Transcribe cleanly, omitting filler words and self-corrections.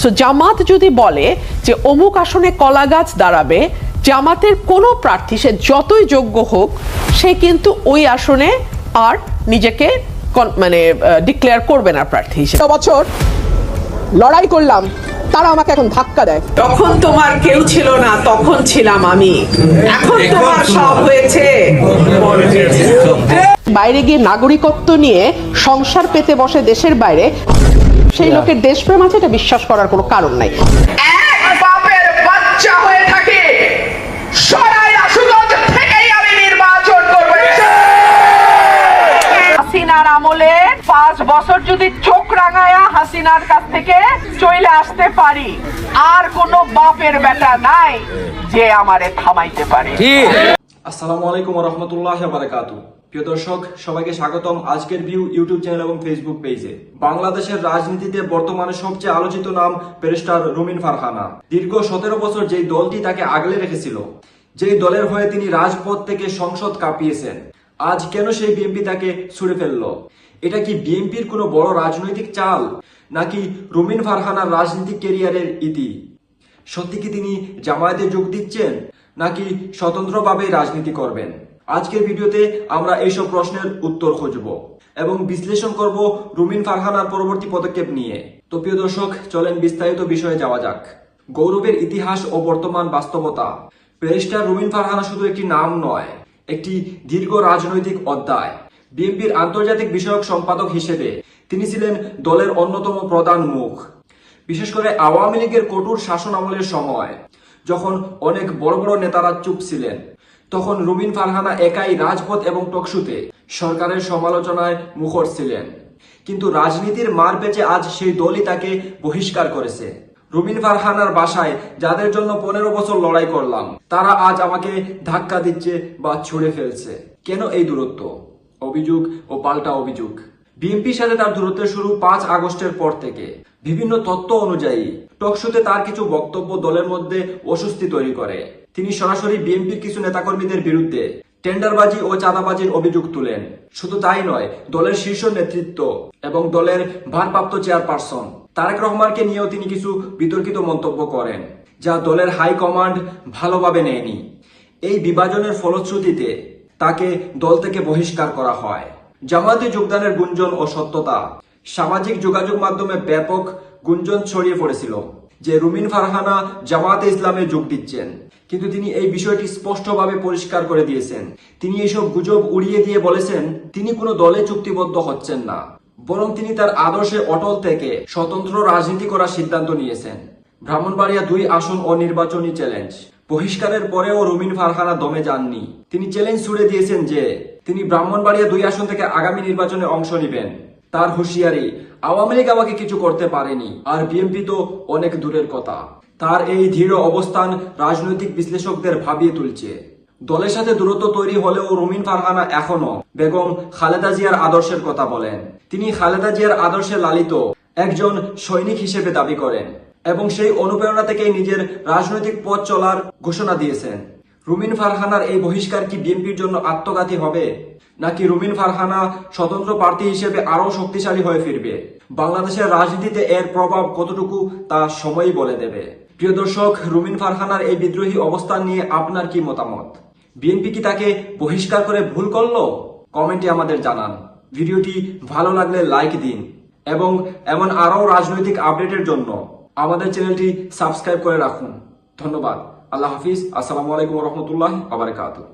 তো জামাত যদি বলে যে অমুক আসনে কলা গাছ দাঁড়াবে, জামাতের কোনো প্রার্থী সে যতই যোগ্য হোক সে কিন্তু ওই আসনে আর নিজেকে মানে ডিক্লেয়ার করবে না প্রার্থী হিসেবে। বছর লড়াই করলাম, তারা আমাকে এখন ধাক্কা দেয়। তখন তোমার কেউ ছিল না, তখন ছিলাম আমি, এখন তোমার সব হয়েছে। বাইরে গিয়ে নাগরিকত্ব নিয়ে সংসার পেতে বসে দেশের বাইরে, সেই লোকের দেশপ্রেম আছে এটা বিশ্বাস করার কোনো কারণ নাই। এক বাপের বাচ্চা হয়ে থাকে সরাই রাসুগঞ্জ থেকেই আমি নির্বাচন করব। হাসিনার আমলে 5 বছর যদি চোখ রাঙায়া হাসিনার কাছ থেকে চলে আসতে পারি, আর কোনো বাপের বেটা নাই যে আমারে থামাইতে পারে। আসসালামু আলাইকুম ওয়া রাহমাতুল্লাহি ওয়া বারাকাতুহু। প্রিয় দর্শক, সবাইকে স্বাগতম আজকের ভিউ ইউটিউব চ্যানেল এবং ফেসবুক পেজে। বাংলাদেশের রাজনীতিতে বর্তমানে সবচেয়ে আলোচিত নাম ব্যারিস্টার রুমিন ফারহানা। দীর্ঘ 17 বছর যেই দলটি তাকে আগলে রেখেছিল, যেই দলের হয়ে তিনি রাজপথ থেকে সংসদ কাঁপিয়েছেন, আজ কেন সেই বিএনপি তাকে ছুড়ে ফেললো? এটা কি বিএনপির কোনো বড় রাজনৈতিক চাল, নাকি রুমিন ফারহানার রাজনৈতিক ক্যারিয়ারের ইতি? সত্যি কি তিনি জামায়াতে যোগ দিচ্ছেন, নাকি স্বতন্ত্রভাবে রাজনীতি করবেন? আজকের ভিডিওতে আমরা এইসব প্রশ্নের উত্তর খুঁজব এবং বিশ্লেষণ করব রুমিন ফারহানার পরবর্তী পদক্ষেপ নিয়ে। তো প্রিয় দর্শক, চলেন বিস্তারিত বিষয়ে যাওয়া যাক। গৌরবের ইতিহাস ও বর্তমান বাস্তবতা। ব্যারিস্টার রুমিন ফারহানা শুধু একটি নাম নয়, একটি দীর্ঘ রাজনৈতিক অধ্যায়। বিএনপির আন্তর্জাতিক বিষয়ক সম্পাদক হিসেবে তিনি ছিলেন দলের অন্যতম প্রধান মুখ। বিশেষ করে আওয়ামী লীগের কঠোর শাসন আমলের সময়, যখন অনেক বড় বড় নেতারা চুপ ছিলেন, তখন রুমিন ফারহানা একাই রাজপথ এবং টকশুতে সরকারের সমালোচনায় মুখর ছিলেন। কিন্তু রাজনীতির মার পেঁচে আজ সেই দলই তাকে বহিষ্কার করেছে। রুমিন ফারহানার বাসায় যাদের জন্য 15 বছর লড়াই করলাম, তারা আজ আমাকে ধাক্কা দিচ্ছে বা ছুড়ে ফেলছে। কেন এই দূরত্ব? অভিযোগ ও পাল্টা অভিযোগ। বিএনপির সাথে তার দূরত্বের শুরু 5 আগস্টের পর থেকে। বিভিন্ন তথ্য অনুযায়ী টকশোতে তার কিছু বক্তব্য দলের মধ্যে অস্বস্তি তৈরি করে। তিনি সরাসরি বিএনপির কিছু নেতাকর্মীদের বিরুদ্ধে টেন্ডারবাজি ও চাঁদাবাজির অভিযোগ তুলেন। শুধু তাই নয়, দলের শীর্ষ নেতৃত্ব এবং দলের ভারপ্রাপ্ত চেয়ারপারসন তারেক রহমানকে নিয়েও তিনি কিছু বিতর্কিত মন্তব্য করেন, যা দলের হাইকমান্ড ভালোভাবে নেয়নি। এই বিভাজনের ফলশ্রুতিতে তাকে দল থেকে বহিষ্কার করা হয়। জামায়াতে যোগদানের গুঞ্জন ও সত্যতা। সামাজিক যোগাযোগ মাধ্যমে ব্যাপক গুঞ্জন ছড়িয়ে পড়েছিল যে রুমিন ফারহানা জামায়াতে ইসলামে যোগ দিচ্ছেন, কিন্তু তিনি এই বিষয়টি স্পষ্টভাবে পরিষ্কার করে দিয়েছেন। তিনি এইসব গুজব উড়িয়ে দিয়ে বলেছেন তিনি কোনো দলে চুক্তিবদ্ধ হচ্ছেন না, বরং তিনি তার আদর্শে অটল থেকে স্বতন্ত্র রাজনীতি করার সিদ্ধান্ত নিয়েছেন। ব্রাহ্মণবাড়িয়া 2 আসন ও নির্বাচনী চ্যালেঞ্জ। বহিষ্কারের পরেও রুমিন ফারহানা দমে যাননি। তিনি চ্যালেঞ্জ ছুড়ে দিয়েছেন যে তিনি ব্রাহ্মণবাড়িয়া 2 আসন থেকে আগামী নির্বাচনে অংশ নেবেন। তার হুঁশিয়ারি, আওয়ামী লীগ আমাকে কিছু করতে পারেনি, আর বিএনপি তো অনেক দূরের কথা। তার এই দৃঢ় অবস্থান রাজনৈতিক বিশ্লেষকদের ভাবিয়ে তুলছে। দলের সাথে দূরত্ব তৈরি হলেও রুমিন ফারহানা এখনো বেগম খালেদা জিয়ার আদর্শের কথা বলেন। তিনি খালেদা জিয়ার আদর্শে লালিত একজন সৈনিক হিসেবে দাবি করেন এবং সেই অনুপ্রেরণা থেকেই নিজের রাজনৈতিক পথ চলার ঘোষণা দিয়েছেন। রুমিন ফারহানার এই বহিষ্কার কি বিএনপির জন্য আত্মঘাতী হবে, নাকি রুমিন ফারহানা স্বতন্ত্র প্রার্থী হিসেবে আরো শক্তিশালী হয়ে ফিরবে? বাংলাদেশের রাজনীতিতে এর প্রভাব কতটুকু তা সময়ই বলে দেবে। প্রিয় দর্শক, রুমিন ফারহানার এই বিদ্রোহী অবস্থান নিয়ে আপনার কি মতামত? বিএনপি কি তাকে বহিষ্কার করে ভুল করলো? কমেন্টে আমাদের জানান। ভিডিওটি ভালো লাগলে লাইক দিন এবং এমন আরো রাজনৈতিক আপডেটের জন্য আমাদের চ্যানেলটি সাবস্ক্রাইব করে রাখুন। ধন্যবাদ। আল্লাহ হাফিজ। আসসালামু আলাইকুম ওয়া রাহমাতুল্লাহি ওয়া বারাকাতুহু।